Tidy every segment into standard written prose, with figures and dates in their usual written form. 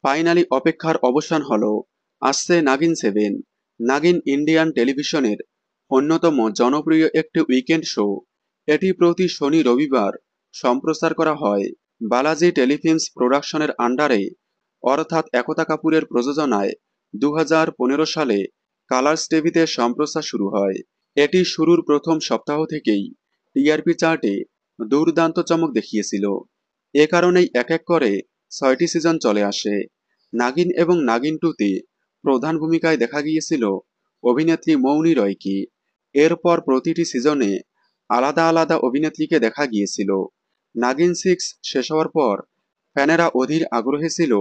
Finally অপেক্ষার অবসান হলো। আসছে নাগিন 7। নাগিন ইন্ডিয়ান টেলিভিশনের অন্যতম জনপ্রিয় একটি উইকেন্ড শো। এটি প্রতি শনি রবিবার সম্প্রচার করা হয় বালাজি টেলিফিল্মস প্রোডাকশনের আন্ডারে, অর্থাৎ একতা কাপুরের প্রযোজনায়। 2015 সালে কালার্স টিভিতে সম্প্রচার শুরু হয়। এটি শুরুর প্রথম সপ্তাহ থেকেই টিআরপি চার্টে দুর্দান্ত চমক দেখিয়েছিল। এ কারণেই এক এক করে 6টি সিজন চলে আসে। নাগিন এবং নাগিন 2-তে প্রধান ভূমিকায় দেখা গিয়েছিল অভিনেত্রী মৌনি রয়কে। এরপর প্রতিটি সিজনে আলাদা আলাদা অভিনেত্রীকে দেখা গিয়েছিল। নাগিন 6 শেষ হওয়ার পর ফ্যানেরা অধীর আগ্রহে ছিল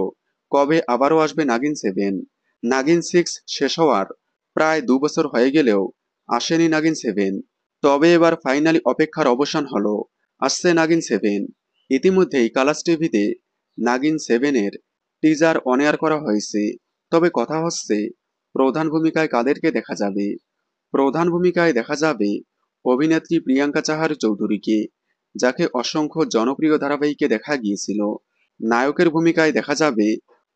কবে আবারও আসবে নাগিন 7। নাগিন 6 শেষ হওয়ার প্রায় 2 বছর হয়ে গেলেও আসেনি নাগিন 7। তবে এবার ফাইনালি অপেক্ষার অবসান হলো। আসছে নাগিন 7। ইতিমধ্যেই কালার্স টিভিতে নাগিন 7-এর টিজার অন এয়ার করা হয়েছে। তবে কথা হচ্ছে, প্রধান ভূমিকায় কাদেরকে দেখা যাবে। প্রধান ভূমিকায় দেখা যাবে অভিনেত্রী প্রিয়াঙ্কা চাহার চৌধুরীকে, যাকে অসংখ্য জনপ্রিয় ধারাবাহিকে দেখা গিয়েছিল। নায়কের ভূমিকায় দেখা যাবে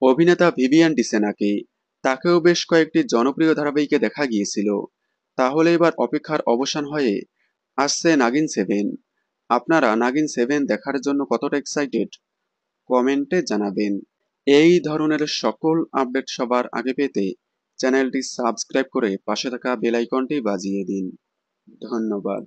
অভিনেতা ভিভিয়ান ডিসেনাকে, তাকেও বেশ কয়েকটি জনপ্রিয় ধারাবাহিকে দেখা গিয়েছিল। তাহলে এবার অপেক্ষার অবসান হয়ে আসছে নাগিন 7। আপনারা নাগিন 7 দেখার জন্য কতটা এক্সাইটেড কমেন্টে জানাবেন। এই ধরনের সকল আপডেট সবার আগে পেতে চ্যানেলটি সাবস্ক্রাইব করে পাশে থাকা বেল আইকনটি বাজিয়ে দিন। ধন্যবাদ।